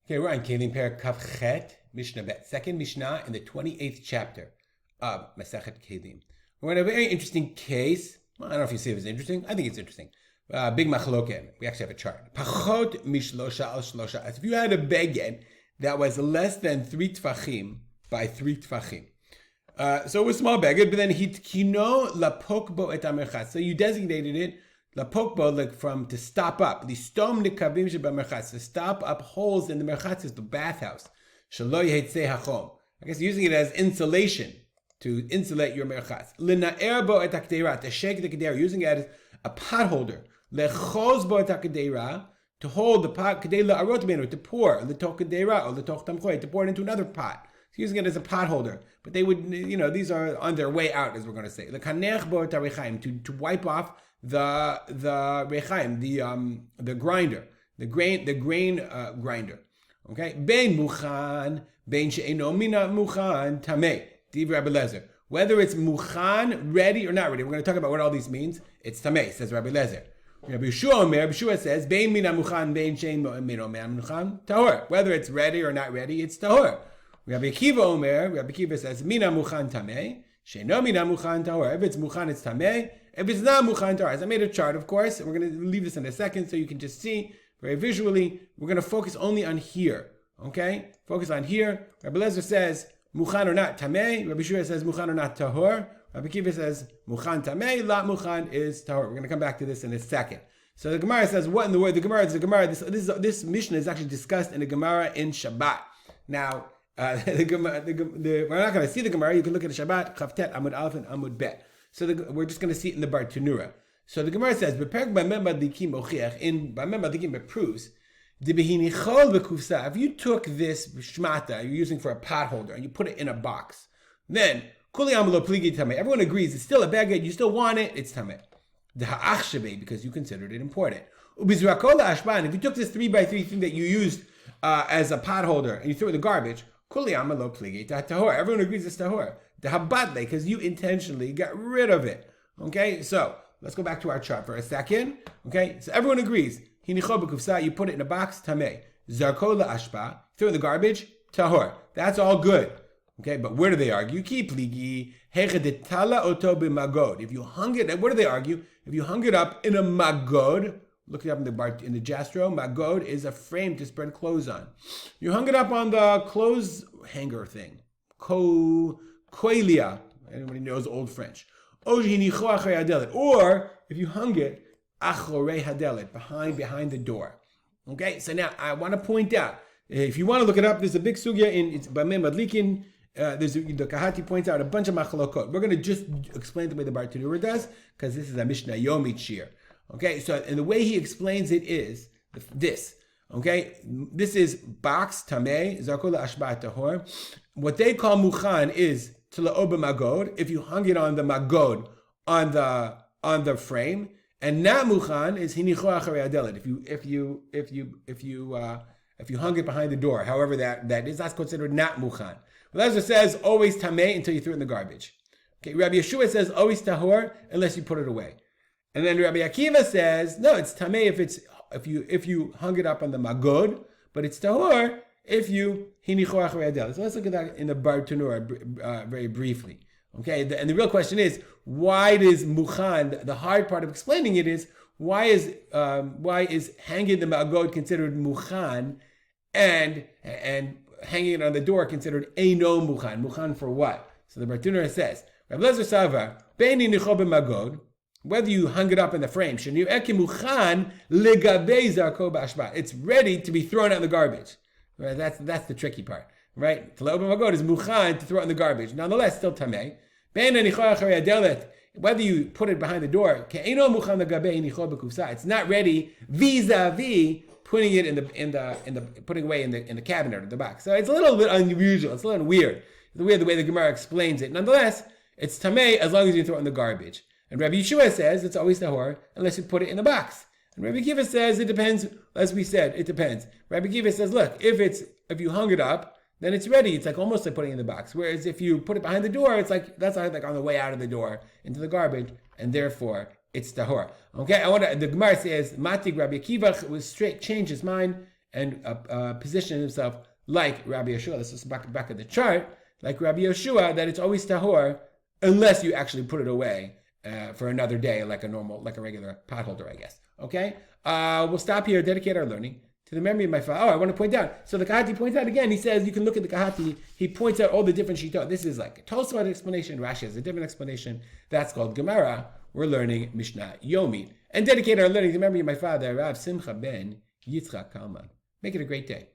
Okay, we're on Keilim Perek Kaf Chet, Mishnah Bet, second Mishnah in the 28th chapter of Masechet Keilim. We're in a very interesting case. Well, I don't know if you see it as interesting. I think it's interesting. Big machloken. We actually have a chart. Pachot mishlosha al shlosha. As if you had a beged that was less than 3 tfachim by 3 tfachim. So it was small beged, but then hitkino lapok bo et amerchatz. So you designated it lapok bo, like from to stop up. Listom nekavim sheba merchatz, to stop up holes in the merchatz, is the bathhouse. Shelo yehitzei hachom. I guess using it as insulation, to insulate your merchatz. Lina'er bo et hakdeira, to shake the kedera, using it as a pot holder. Lechoz bo et hakdeira, to hold the pot, kedei la'arot benu, to pour, l'toch kedera, or l'toch tamchoy, to pour it into another pot. So using it as a pot holder. But they would, these are on their way out, as we're going to say. L'kanech bo et harechaim, to wipe off the rechaim, the grinder, the grain grinder. Okay? Bein muchan, bein she'eno mina muchan, tameh. Div Rabbi Lezer. Whether it's muchan, ready or not ready. We're going to talk about what all these means. It's tameh, says Rabbi Lezer. Rabbi Yeshua says, bein mina muchan, bein she'eno mina muchan, tahor. Whether it's ready or not ready, it's tahor. Rabbi Akiva says, mina muchan tameh, she'eno mina muchan tahor. If it's muchan, it's tameh. If it's not muchan tahor. I made a chart, of course, and we're going to leave this in a second so you can just see very visually. We're going to focus only on here. Okay? Focus on here. Rabbi Lezer says, muchan or not tameh. Rabbi Yeshua says, muchan or not tahor. Rabbi Akiva says, muchan tameh, la muchan is tahor. We're going to come back to this in a second. So the Gemara says, what in the word? The Gemara, this Mishnah is actually discussed in the Gemara in Shabbat. Now, we're not going to see the Gemara. You can look at the Shabbat, Chavtet, Amud Aleph, and Amud Bet. So we're just going to see it in the Bar Tanura. So the Gemara says, in Bamem Badikim it proves, if you took this shmata you're using for a pot holder and you put it in a box, then everyone agrees it's still a baguette, you still want it, it's tameh. Because you considered it important. And if you took this 3x3 thing that you used as a pot holder and you threw it in the garbage, everyone agrees it's tahor. Because you intentionally got rid of it. Okay, so let's go back to our chart for a second. Okay, so everyone agrees. You put it in a box, tameh. Zarko la'ashpa, throw it in the garbage, tahor. That's all good. Okay, but where do they argue? If you hung it, where do they argue? If you hung it up in a magod, look it up in the Jastro, magod is a frame to spread clothes on. You hung it up on the clothes hanger thing. Koilia. Anybody knows Old French. Or if you hung it achorei hadelet, behind the door. Okay, so now I want to point out, if you want to look it up, there's a big sugya in Bamem Madlikin. The Kahati points out a bunch of machlokot. We're going to just explain the way the Bar Tanura does, because this is a Mishnah Yomit Shir. Okay, so and the way he explains it is this. Okay, this is box tameh zakol ashba tahor. What they call muchan is tla'oba magod. If you hung it on the magod on the frame, and not muchan is hinicho acharei adelet. If you hung it behind the door, however that is, that's considered not muchan. Lezer says always tameh until you threw it in the garbage. Okay, Rabbi Yeshua says always tahor unless you put it away. And then Rabbi Akiva says, no, it's tameh if you hung it up on the magod, but it's tahor if you hinicho acharei adelet. So let's look at that in the Bar Tanura very briefly. Okay, and the real question is, why does muchan? The hard part of explaining it is why is hanging the magod considered muchan, and hanging it on the door considered eino muchan? Muchan for what? So the Bar Tanura says, Rabbi Lezer Savar, beini nicho b'magod, whether you hung it up in the frame, shenu eki muchan legabei zarko b'ashba, it's ready to be thrown out in the garbage. Right? That's the tricky part, right? Tla'oba magod is muchan to throw it in the garbage. Nonetheless, still tameh. Whether you put it behind the door, it's not ready vis-a-vis putting it putting away in the cabinet or the box. So it's a little bit unusual. It's a little weird. The way the Gemara explains it. Nonetheless, it's tameh as long as you throw it in the garbage. And Rabbi Yeshua says it's always tahor unless you put it in the box. And Rabbi Akiva says it depends. As we said, it depends. Rabbi Akiva says, look, if you hung it up, then it's ready. It's like almost like putting it in the box. Whereas if you put it behind the door, it's like that's like on the way out of the door into the garbage, and therefore it's tahor. Okay, the Gemara says Matik Rabbi Akiva was changed his mind and position himself like Rabbi Yeshua. This is back of the chart, like Rabbi Yeshua, that it's always tahor unless you actually put it away for another day, like a regular potholder, I guess. Okay, we'll stop here. Dedicate our learning to the memory of my father. Oh, I want to point out. So the Kahati points out again. He says you can look at the Kahati. He points out all the different shitot. This is like a Tosfot explanation. Rashi has a different explanation. That's called Gemara. We're learning Mishnah Yomi. And dedicate our learning to the memory of my father, Rav Simcha ben Yitzchak Kalman. Make it a great day.